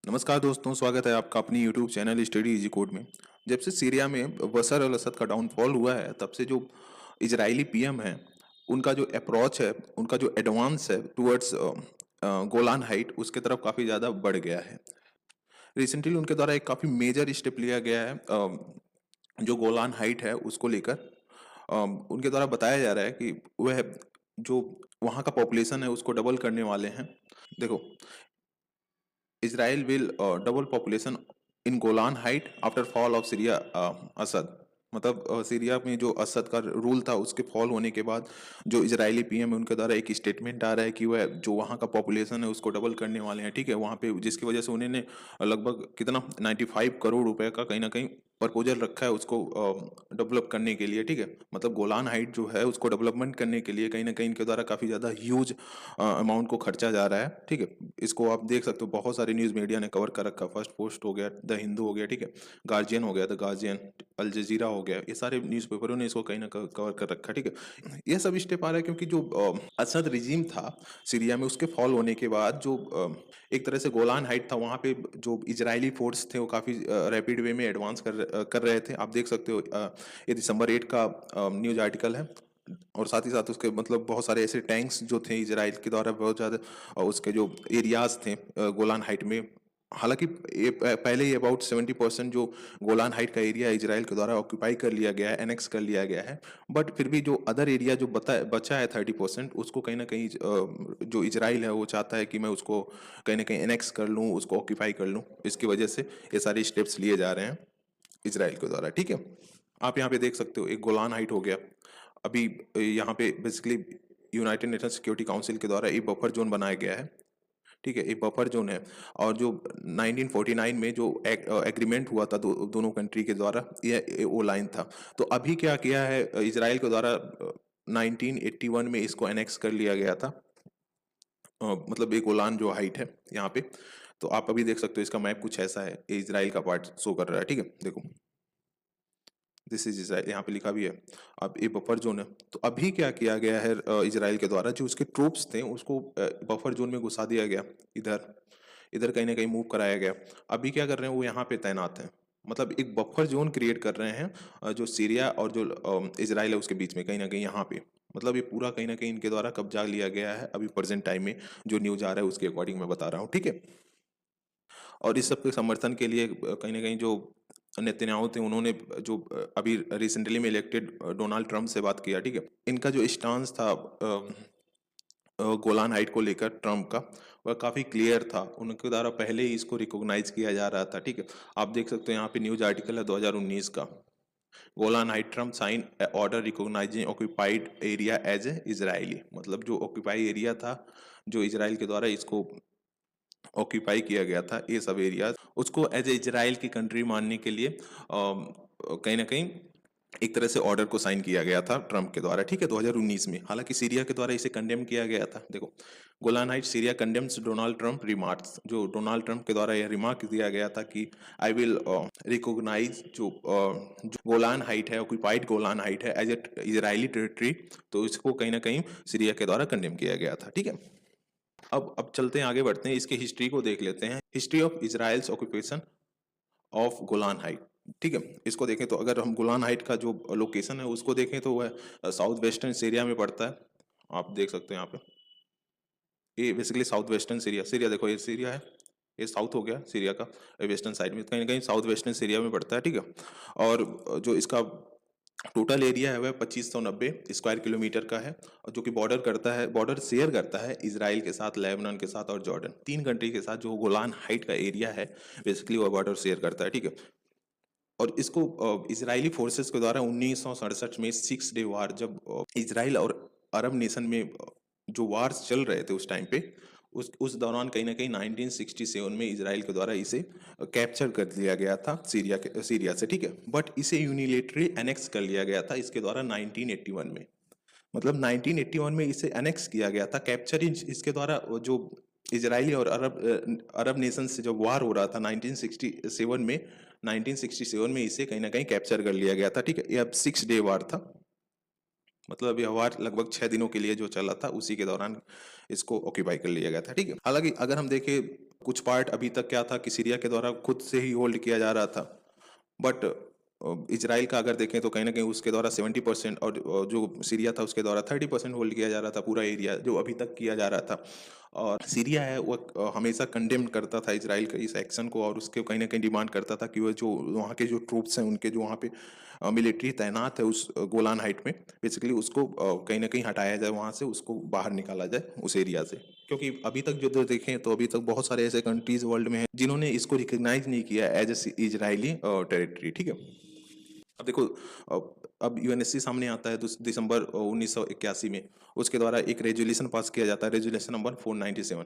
नमस्कार दोस्तों, स्वागत है आपका अपनी YouTube channel study easy code में। जब से सीरिया में बशर अल असद का डाउनफॉल हुआ है, तब से जो इजरायली पीएम है, उनका जो अप्रोच है, उनका जो एडवांस है टुवर्ड्स गोलान हाइट, उसके तरफ काफ़ी ज़्यादा बढ़ गया है। रिसेंटली उनके द्वारा एक काफ़ी मेजर स्टेप लिया गया है, जो गोलान हाइट है उसको लेकर। उनके द्वारा बताया जा रहा है कि वह जो वहाँ का पॉपुलेशन है उसको डबल करने वाले हैं। देखो, Israel will double population in Golan Height after fall of Syria Asad. मतलब सीरिया में जो असद का रूल था उसके फॉल होने के बाद जो इजरायली पीएम है उनके द्वारा एक स्टेटमेंट आ रहा है कि वह जो वहाँ का पॉपुलेशन है उसको डबल करने वाले हैं। ठीक है, वहाँ पे जिसकी वजह से उन्होंने लगभग कितना 95 करोड़ रुपए का कहीं ना कहीं प्रपोजल रखा है उसको डेवलप करने के लिए। ठीक है, मतलब गोलान हाइट जो है उसको डेवलपमेंट करने के लिए कहीं ना कहीं इनके द्वारा काफ़ी ज़्यादा ह्यूज अमाउंट को खर्चा जा रहा है। ठीक है, इसको आप देख सकते हो, बहुत सारी न्यूज़ मीडिया ने कवर कर रखा। फर्स्ट पोस्ट हो गया, द हिंदू हो गया, ठीक है, गार्जियन हो गया, द गार्जियन, अल जजीरा हो गया, ये सारे न्यूज़पेपरों ने इसको कहीं ना कवर कर रखा। ठीक है, ये सब स्टेप आ रहा है क्योंकि जो असद रिजीम था सीरिया में, उसके फॉल होने के बाद जो एक तरह से गोलान हाइट था, वहाँ पे जो इजरायली फोर्स थे वो काफ़ी रैपिड वे में एडवांस कर रहे थे। आप देख सकते हो, ये दिसंबर 8 का न्यूज आर्टिकल है। और साथ ही साथ उसके मतलब बहुत सारे ऐसे टैंक्स जो थे इजराइल के द्वारा बहुत ज़्यादा उसके जो एरियाज थे गोलान हाइट में। हालांकि पहले ही अबाउट 70% जो गोलान हाइट का एरिया इजराइल के द्वारा ऑक्यूपाई कर लिया गया है, एनेक्स कर लिया गया है। बट फिर भी जो अदर एरिया जो बचा है 30%, उसको कहीं ना कहीं जो इजराइल है वो चाहता है कि मैं उसको कहीं ना कहीं एनेक्स कर लूँ, उसको ऑक्यूपाई कर लूँ। इसकी वजह से ये सारे स्टेप्स लिए जा रहे हैं इजराइल के द्वारा। ठीक है, आप यहाँ पे देख सकते हो, एक गोलान हाइट हो गया। अभी यहाँ पे basically United nation security council के द्वारा एक बफर जोन बनाया गया है। ठीक है, एक बफर जोन है। और जो 1949 में जो एग्रीमेंट हुआ था दोनों कंट्री के द्वारा, ये वो लाइन था। तो अभी क्या किया है इजराइल के द्वारा, 1981 में इसको एनेक्स कर लिया गया था। मतलब एक गोलान जो हाइट है यहाँ पे, तो आप अभी देख सकते हो, इसका मैप कुछ ऐसा है, ये इजराइल का पार्ट शो कर रहा है। ठीक है, देखो, दिस इज इसराइल, यहाँ पे लिखा भी है। अब ये बफर जोन है। तो अभी क्या किया गया है इजराइल के द्वारा, जो उसके ट्रूप्स थे उसको बफर जोन में घुसा दिया गया। इधर इधर कहीं ना कहीं मूव कराया गया। अभी क्या कर रहे हैं, वो यहाँ पे तैनात हैं। मतलब एक बफर जोन क्रिएट कर रहे हैं जो सीरिया और जो इजराइल है उसके बीच में, कहीं ना कहीं यहाँ पे। मतलब ये पूरा कहीं ना कहीं इनके द्वारा कब्जा लिया गया है अभी प्रेजेंट टाइम में। जो न्यूज आ रहा है उसके अकॉर्डिंग मैं बता रहा हूँ। ठीक है, और इस सब के समर्थन के लिए कहीं ना कहीं जो नेतन्याहू थे, उन्होंने जो अभी रिसेंटली में इलेक्टेड डोनाल्ड ट्रम्प से बात किया। ठीक है, इनका जो स्टांस था गोलान हाइट को लेकर ट्रम्प का, वह काफ़ी क्लियर था। उनके द्वारा पहले ही इसको रिकॉग्नाइज किया जा रहा था। ठीक है, आप देख सकते हो यहाँ पे न्यूज आर्टिकल है 2019 का। Golan height Trump sign order recognizing occupied area as a Israeli. मतलब जो ऑक्यूपाई एरिया था, जो इजराइल के द्वारा इसको ऑक्यूपाई किया गया था, ये सब एरिया उसको एज ए इजराइल की कंट्री मानने के लिए कहीं ना कहीं एक तरह से ऑर्डर को साइन किया गया था ट्रम्प के द्वारा। ठीक है, 2019 में। हालांकि सीरिया के द्वारा इसे कंडेम किया गया था। देखो, Golan height Syria condemns Donald Trump remarks. जो डोनाल्ड ट्रम्प के द्वारा यह रिमार्क दिया गया था कि आई विल रिकॉग्नाइज जो गोलान हाइट है, ऑक्यूपाइड गोलान हाइट है, एज ए इजरायली टेरिटरी। तो इसको कहीं ना कहीं सीरिया के द्वारा कंडेम किया गया था। ठीक है, अब चलते हैं, आगे बढ़ते हैं, इसके हिस्ट्री को देख लेते हैं। History of Israel's occupation of Golan height. ठीक है, इसको देखें तो अगर हम गोलान हाइट का जो लोकेशन है उसको देखें तो वह साउथ वेस्टर्न सीरिया में पड़ता है। आप देख सकते हैं यहाँ पे, ये basically south western Syria, Syria देखो, ये सीरिया है, ये साउथ हो गया सीरिया का, वेस्टर्न साइड में कहीं ना कहीं साउथ वेस्टर्न सीरिया में पड़ता है। ठीक है, और जो इसका टोटल एरिया है वह 2590 स्क्वायर किलोमीटर का है, और जो कि बॉर्डर शेयर करता है इसराइल के साथ, लेबनान के साथ और जॉर्डन, तीन कंट्री के साथ। जो गोलान हाइट का एरिया है बेसिकली वह बॉर्डर शेयर करता है। ठीक है, और इसको इजरायली फोर्सेस के द्वारा 1967 में 6 डे वार, जब इजराइल और अरब नेशन में जो वार्स चल रहे थे उस टाइम पे, उस दौरान कहीं ना कहीं 1967 में इजराइल के द्वारा इसे कैप्चर कर लिया गया था सीरिया से। ठीक है, बट इसे यूनिलेटरली एनेक्स कर लिया गया था इसके द्वारा 1981 में। मतलब 1981 में इसे एनेक्स किया गया था, कैप्चर इसके द्वारा। जो इजरायली और अरब नेशन से जब वार हो रहा था 1967 में, 1967 में इसे कहीं ना कहीं कैप्चर कर लिया गया था। ठीक है, ये अब 6 डे वार था। मतलब यह वार लगभग 6 दिनों के लिए जो चला था, उसी के दौरान इसको ऑक्यूपाई कर लिया गया था, ठीक है। हालांकि अगर हम देखें, कुछ पार्ट अभी तक क्या था कि सीरिया के द्वारा खुद से ही होल्ड किया जा रहा था, बट इजराइल का अगर देखें तो कहीं ना कहीं उसके द्वारा 70%, और जो सीरिया था उसके द्वारा 30% होल्ड किया जा रहा था पूरा एरिया जो अभी तक किया जा रहा था। और सीरिया है वो हमेशा कंडेम करता था इजराइल के इस एक्शन को, और उसके कहीं ना कहीं डिमांड करता था कि वो जो वहाँ के जो ट्रूप्स हैं उनके जो वहाँ पे मिलिट्री तैनात है उस गोलान हाइट में, बेसिकली उसको कहीं ना कहीं हटाया जाए वहाँ से, उसको बाहर निकाला जाए उस एरिया से। क्योंकि अभी तक जो देखें तो अभी तक बहुत सारे ऐसे कंट्रीज वर्ल्ड में हैं जिन्होंने इसको रिकग्नाइज नहीं किया एज ए इजरायली टेरिटरी, ठीक है। अब देखो, अब यूएनएससी सामने आता है दिसंबर 1981 में, उसके द्वारा एक रेजोल्यूशन पास किया जाता है, रेजोल्यूशन नंबर 497।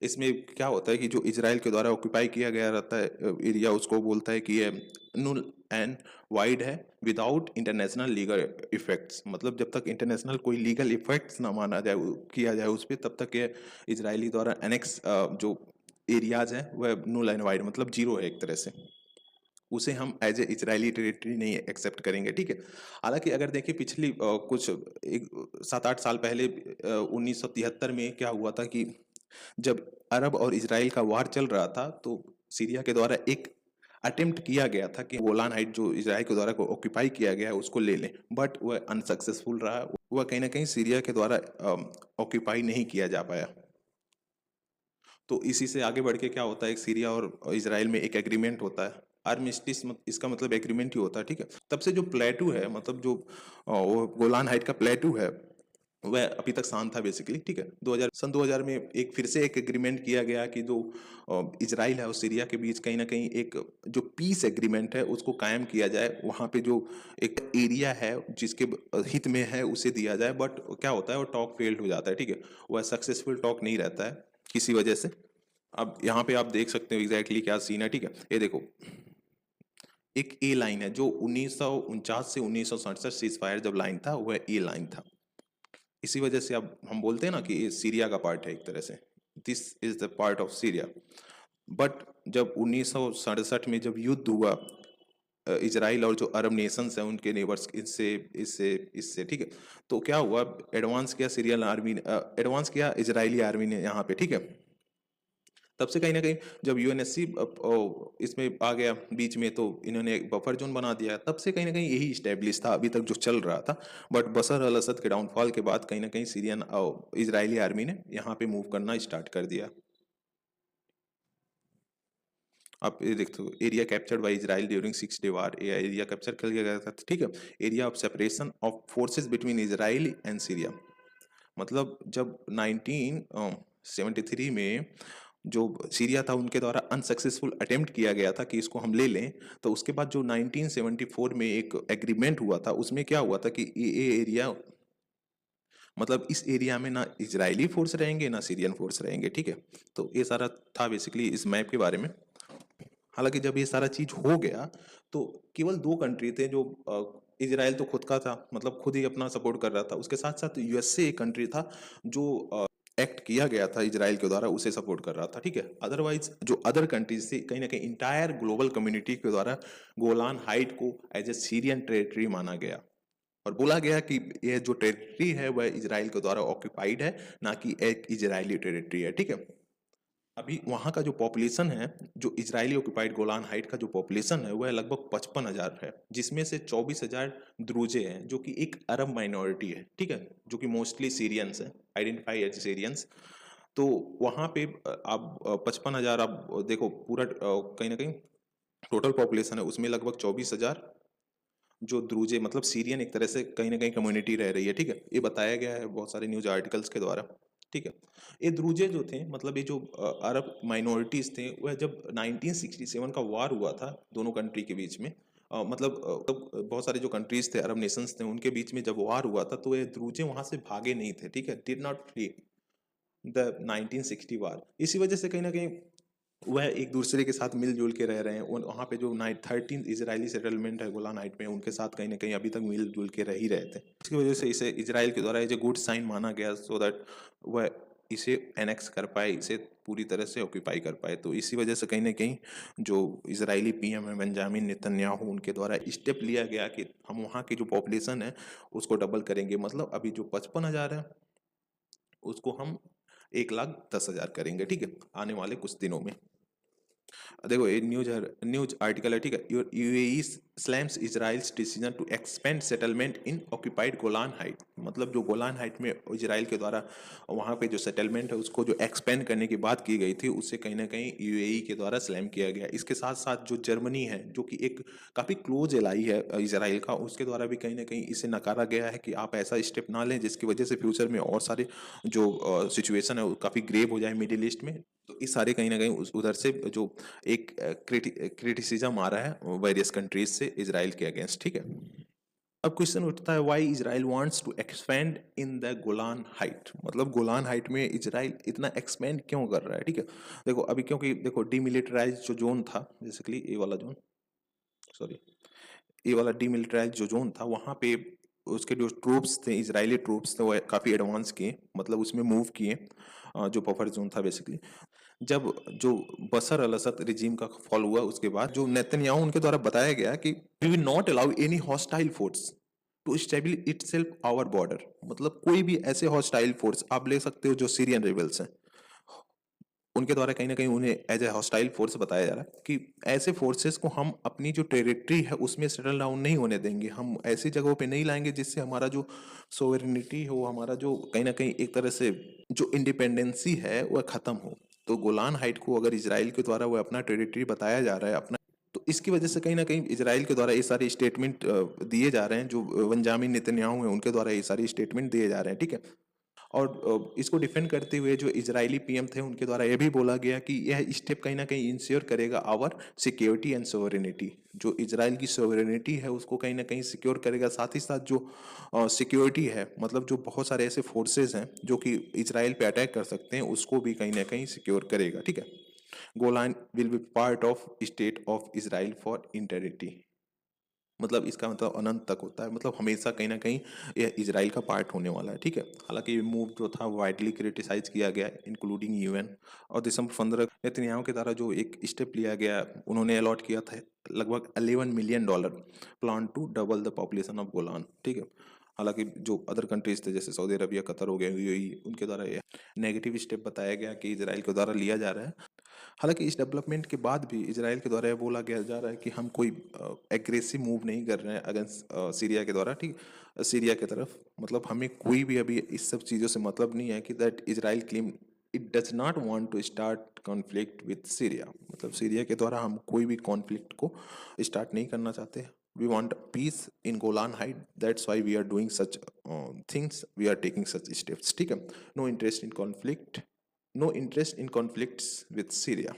इसमें क्या होता है कि जो इजराइल के द्वारा ऑक्यूपाई किया गया रहता है एरिया, उसको बोलता है कि ये नुल एंड वाइड है विदाउट इंटरनेशनल लीगल इफेक्ट्स। मतलब जब तक इंटरनेशनल कोई लीगल इफेक्ट्स ना माना जाए, किया जाए उस पर, तब तक ये इजरायली द्वारा एनेक्स जो एरियाज हैं वह नुल एंड वाइड, मतलब जीरो है एक तरह से, उसे हम एज ए इजरायली टेरिटरी नहीं एक्सेप्ट करेंगे, ठीक है। हालांकि अगर देखें पिछली कुछ एक 7-8 साल पहले 1973 में क्या हुआ था कि जब अरब और इजराइल का वार चल रहा था, तो सीरिया के द्वारा एक अटेम्प्ट किया गया था कि गोलान हाइट जो इजराइल के द्वारा ऑक्यूपाई किया गया है उसको ले लें, बट वह अनसक्सेसफुल रहा। वह कहीं ना कहीं सीरिया के द्वारा ऑक्यूपाई नहीं किया जा पाया। तो इसी से आगे बढ़ के क्या होता है, एक सीरिया और इजराइल में एक एग्रीमेंट होता है, आर्मिस्टिस, इसका मतलब एग्रीमेंट ही होता है, ठीक है। तब से जो प्लेटू है, मतलब जो वो गोलान हाइट का प्लेटू है, वह अभी तक शांत था बेसिकली, ठीक है। 2000 में एक फिर से एक एग्रीमेंट किया गया कि जो इजराइल है और सीरिया के बीच कहीं ना कहीं एक जो पीस एग्रीमेंट है उसको कायम किया जाए, वहां पे जो एक एरिया है जिसके हित में है उसे दिया जाए। बट क्या होता है, वो टॉक फेल्ड हो जाता है, ठीक है, वह सक्सेसफुल टॉक नहीं रहता है किसी वजह से। अब यहाँ पे आप देख सकते हो एग्जैक्टली क्या सीन है, ठीक है। ये देखो, एक ए लाइन है जो 1949 से 1967 सीज फायर जब लाइन था, वह ए लाइन था। इसी वजह से अब हम बोलते हैं ना कि ये सीरिया का पार्ट है एक तरह से, this is the part of Syria. But जब 1967 में जब युद्ध हुआ इजराइल और जो अरब नेशंस हैं उनके नेबर्स, इससे इससे इससे ठीक है, तो क्या हुआ, एडवांस किया सीरियन आर्मी ने, एडवांस किया इजरायली आर्मी ने यहाँ पे, ठीक है। तब से कहीं ना कहीं जब यूएनएससी इसमें आ गया बीच में, तो इन्होंने एक बफर जोन बना दिया। तब से कहीं ना कहीं यही स्टेब्लिश था अभी तक जो चल रहा था। बट बशर अल असद के डाउनफॉल के बाद कहीं ना कहीं सीरियन इजरायली आर्मी ने यहाँ पे मूव करना स्टार्ट कर दिया। आप ये देखते हो, area captured by Israel during 6 day war, area capture कर लिया गया था, ठीक है। Area of separation of forces between Israel and Syria, मतलब जब 1973 में जो सीरिया था उनके द्वारा अनसक्सेसफुल अटेम्प्ट किया गया था कि इसको हम ले लें, तो उसके बाद जो 1974 में एक एग्रीमेंट हुआ था, उसमें क्या हुआ था कि ये एरिया, मतलब इस एरिया में ना इजरायली फोर्स रहेंगे ना सीरियन फोर्स रहेंगे, ठीक है। तो ये सारा था बेसिकली इस मैप के बारे में। हालांकि जब ये सारा चीज हो गया, तो केवल 2 कंट्री थे जो इजराइल तो खुद का था, मतलब खुद ही अपना सपोर्ट कर रहा था, उसके साथ साथ यूएसए एक कंट्री था जो एक्ट किया गया था इजराइल के द्वारा, उसे सपोर्ट कर रहा था, ठीक है। अदरवाइज जो अदर कंट्रीज थी, कहीं ना कहीं इंटायर ग्लोबल कम्युनिटी के द्वारा गोलान हाइट को एज ए सीरियन टेरिटरी माना गया, और बोला गया कि यह जो टेरिटरी है वह इजराइल के द्वारा ऑक्यूपाइड है, ना कि एक इजरायली टेरिटरी है, ठीक है। अभी वहां का जो पॉपुलेशन है, जो इजरायली ऑक्यूपाइड गोलान हाइट का जो पॉपुलेशन है वह लगभग 55,000 है, जिसमें से 24,000 द्रुजे हैं जो कि एक अरब माइनॉरिटी है, ठीक है, जो कि मोस्टली सीरियंस है, आइडेंटिफाई एज सीरियंस। तो वहां पे आप 55,000, आप देखो पूरा कहीं ना कहीं टोटल पॉपुलेशन है उसमें लगभग 24,000 जो द्रुजे, मतलब सीरियन एक तरह से कहीं ना कहीं कम्युनिटी रह रही है, ठीक है। ये बताया गया है बहुत सारे न्यूज आर्टिकल्स के द्वारा, ठीक है। ये द्रुजे जो थे, मतलब ये जो अरब माइनॉरिटीज थे, वह जब 1967 का वार हुआ था दोनों कंट्री के बीच में, मतलब तब बहुत सारे जो कंट्रीज थे, अरब नेशंस थे, उनके बीच में जब वार हुआ था, तो ये द्रुजे वहां से भागे नहीं थे, ठीक है, डिड नॉट फ्ली द 1960 वार। इसी वजह से कहीं ना कहीं वह एक दूसरे के साथ मिलजुल के रह रहे हैं। वहाँ पे जो 13 इजरायली सेटलमेंट है गोलान हाइट में, उनके साथ कहीं ना कहीं अभी तक मिलजुल के रह ही रहे थे। इसकी वजह से इसे इजराइल के द्वारा एज ए गुड साइन माना गया, सो दैट वह इसे एनेक्स कर पाए, इसे पूरी तरह से ऑक्यूपाई कर पाए। तो इसी वजह से कहीं ना कहीं जो इजरायली पीएम है बेंजामिन नेतन्याहू, उनके द्वारा स्टेप लिया गया कि हम वहाँ की जो पॉपुलेशन है उसको डबल करेंगे। मतलब अभी जो 55,000 है उसको हम 1,10,000 करेंगे, ठीक है, आने वाले कुछ दिनों में। देखो ये न्यूज आर्टिकल है, ठीक है। UAE slams Israel's decision to expand settlement in occupied Golan height. मतलब जो गोलान हाइट में इजराइल के द्वारा वहाँ पे जो सेटलमेंट है उसको जो एक्सपेंड करने की बात की गई थी, उससे कहीं ना कहीं यूएई के द्वारा स्लैम किया गया। इसके साथ साथ जो जर्मनी है, जो कि एक काफ़ी क्लोज एलाई है इजराइल का, उसके द्वारा भी कहीं ना कहीं इसे नकारा गया है कि आप ऐसा स्टेप ना लें जिसकी वजह से फ्यूचर में और सारे जो सिचुएशन है वो काफ़ी ग्रेव हो जाए मिडिल ईस्ट में। तो इस सारे कहीं ना कहीं उधर से जो एक क्रिटिसिज्म आ रहा है वेरियस कंट्रीज से इजराइल के अगेंस्ट, ठीक है। अब क्वेश्चन उठता है why Israel wants to expand in the Golan height. मतलब गोलान हाइट में इजराइल इतना एक्सपेंड क्यों कर रहा है, ठीक है। देखो अभी क्योंकि देखो डीमिलिटराइज जो जोन था, बेसिकली ये वाला जोन, सॉरी, ये वाला डीमिलिटराइज जो जोन था, वहाँ पे उसके जो ट्रूप्स थे, इजरायली ट्रूप्स थे, वो काफ़ी एडवांस किए, मतलब उसमें मूव किए, जो बफर जोन था बेसिकली। जब जो बशर अल असद रिजीम का फॉल हुआ उसके बाद जो नेतन्याहू उनके द्वारा बताया गया कि we will not allow any hostile force to stable itself our border. मतलब कोई भी ऐसे हॉस्टाइल फोर्स आप ले सकते हो जो सीरियन रिबल्स हैं, उनके द्वारा कहीं ना कहीं उन्हें एज ए हॉस्टाइल फोर्स बताया जा रहा है कि ऐसे फोर्सेस को हम अपनी जो टेरिटरी है उसमें सेटल डाउन नहीं होने देंगे, हम ऐसी जगहों पे नहीं लाएंगे जिससे हमारा जो सोवरेनिटी हो, हमारा जो कहीं ना कहीं एक तरह से जो इंडिपेंडेंसी है वह खत्म हो। तो गोलान हाइट को अगर इसराइल के द्वारा वह अपना टेरिटरी बताया जा रहा है अपना, तो इसकी वजह से कहीं ना कहीं इसराइल के द्वारा ये सारे स्टेटमेंट दिए जा रहे हैं, जो बेंजामिन नेतन्याहू है उनके द्वारा ये सारे स्टेटमेंट दिए जा रहे हैं, ठीक है। और इसको डिफेंड करते हुए जो इजरायली पीएम थे उनके द्वारा यह भी बोला गया कि यह स्टेप कहीं ना कहीं इंश्योर करेगा आवर सिक्योरिटी एंड सोवरेनिटी। जो इजराइल की सोवरेनिटी है उसको कहीं ना कहीं सिक्योर करेगा, साथ ही साथ जो सिक्योरिटी है, मतलब जो बहुत सारे ऐसे फोर्सेस हैं जो कि इजराइल पे अटैक कर सकते हैं, उसको भी कहीं ना कहीं सिक्योर करेगा, ठीक है। Golan will be part of state of Israel for integrity. मतलब इसका मतलब अनंत तक होता है, मतलब हमेशा कहीं ना कहीं ये इजराइल का पार्ट होने वाला है, ठीक है। हालांकि ये मूव जो था वाइडली क्रिटिसाइज किया गया इंक्लूडिंग यूएन। और दिसंबर 15 नेतन्याहू के द्वारा जो एक स्टेप लिया गया, उन्होंने अलॉट किया था लगभग $11 million plan to double the population of Golan, ठीक है। हालांकि जो अदर कंट्रीज थे जैसे सऊदी अरबिया, कतर हो गया, यूएई, उनके द्वारा ये नेगेटिव स्टेप बताया गया कि इजराइल के द्वारा लिया जा रहा है। हालांकि इस डेवलपमेंट के बाद भी इजराइल के द्वारा यह बोला गया जा रहा है कि हम कोई एग्रेसिव मूव नहीं कर रहे हैं अगेंस्ट सीरिया के द्वारा, ठीक, सीरिया की तरफ। मतलब हमें कोई भी अभी इस सब चीज़ों से मतलब नहीं है कि that Israel claim it does not want to start conflict with Syria. मतलब सीरिया के द्वारा हम कोई भी कॉन्फ्लिक्ट को स्टार्ट नहीं करना चाहते। We want peace in Golan height, that's why we are doing such things, we are taking such steps, ठीक है। No interest in conflict, no interest in conflicts with Syria.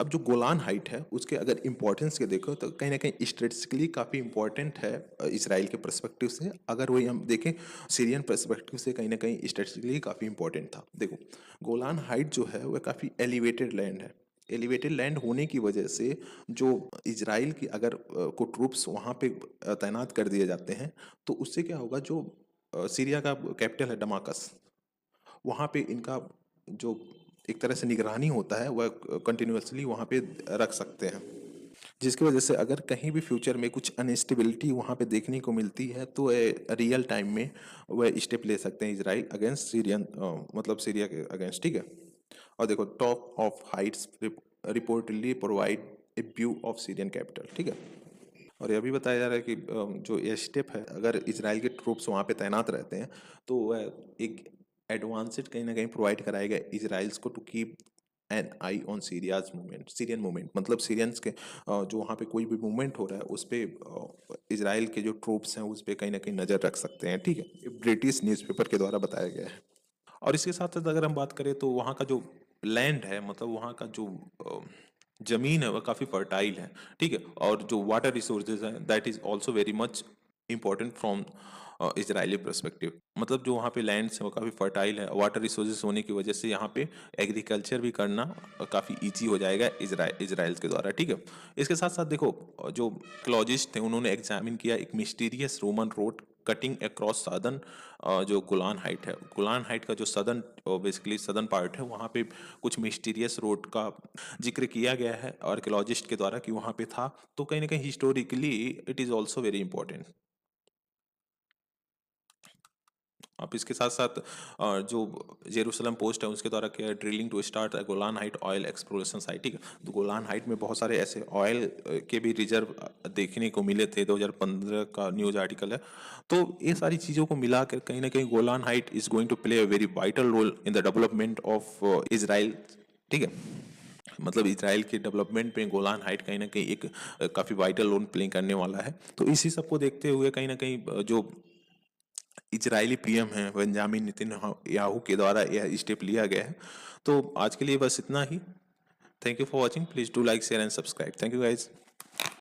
अब जो गोलान हाइट है उसके अगर इम्पोर्टेंस के देखो तो कहीं ना कहीं स्ट्रेटेजिकली काफ़ी इंपॉर्टेंट है इसराइल के पर्सपेक्टिव से। अगर वही हम देखें सीरियन पर्सपेक्टिव से, कहीं ना कहीं स्ट्रेटेजिकली काफ़ी इंपॉर्टेंट था। देखो गोलान हाइट जो है वह काफ़ी एलिवेटेड लैंड है। एलिवेटेड लैंड होने की वजह से जो इजराइल की अगर को ट्रूप्स वहाँ पे तैनात कर दिए जाते हैं, तो उससे क्या होगा, जो सीरिया का कैपिटल है डमाकस, वहाँ पे इनका जो एक तरह से निगरानी होता है वह कंटिन्यूअसली वहाँ पे रख सकते हैं। जिसकी वजह से अगर कहीं भी फ्यूचर में कुछ अनस्टेबिलिटी वहाँ पे देखने को मिलती है तो रियल टाइम में वह स्टेप ले सकते हैं इजराइल अगेंस्ट सीरियन, मतलब सीरिया के अगेंस्ट, ठीक है। और देखो top of Heights reportedly provide a view of Syrian capital, ठीक है। और यह भी बताया जा रहा है कि जो ये स्टेप है, अगर इसराइल के ट्रूप्स वहाँ पे तैनात रहते हैं तो वह एक एडवांस्ड कहीं ना कहीं प्रोवाइड कराएगा इसराइल्स को to keep an eye on Syria's movement, Syrian movement. मतलब सीरियंस के जो वहाँ पे कोई भी मूवमेंट हो रहा है उस पर इसराइल के जो ट्रूप्स हैं उस पर कहीं ना कहीं नज़र रख सकते हैं, ठीक है। ये ब्रिटिश न्यूज़पेपर के द्वारा बताया गया है। और इसके साथ साथ अगर हम बात करें तो वहाँ का जो लैंड है, मतलब वहाँ का जो जमीन है वह काफ़ी फर्टाइल है, ठीक है। और जो वाटर रिसोर्सेज है that is also very much important from Israeli perspective. मतलब जो वहाँ पे लैंड्स है वो काफ़ी फर्टाइल है, वाटर रिसोर्सेज होने की वजह से यहाँ पे एग्रीकल्चर भी करना काफ़ी ईजी हो जाएगा इजराइल के द्वारा, ठीक है। इसके साथ साथ देखो जो क्लॉजिस्ट थे उन्होंने एग्जामिन किया एक mysterious Roman road cutting across southern जो गोलान हाइट है, गोलान हाइट का जो सदर्न बेसिकली सदर्न पार्ट है, वहाँ पे कुछ मिस्टीरियस रोड का जिक्र किया गया है आर्कियोलॉजिस्ट के द्वारा कि वहाँ पे था। तो कहीं ना कहीं historically it is also very important. आप इसके साथ साथ जो जेरूसलम पोस्ट है उसके द्वारा किया drilling to start Golan height oil exploration site, ठीक है। तो गोलान हाइट में बहुत सारे ऐसे ऑयल के भी रिजर्व देखने को मिले थे, 2015 का न्यूज आर्टिकल है। तो ये सारी चीज़ों को मिलाकर कहीं ना कहीं Golan height is going to play a very vital role in the development of Israel, ठीक है। मतलब इसराइल के डेवलपमेंट में गोलान हाइट कहीं ना कहीं एक काफ़ी वाइटल रोल प्ले करने वाला है। तो इसी सब को देखते हुए कहीं ना कहीं जो इजरायली पीएम हैं बेंजामिन नेतन्याहू के द्वारा यह स्टेप लिया गया है। तो आज के लिए बस इतना ही। Thank you for watching, please do like share and subscribe. Thank you guys.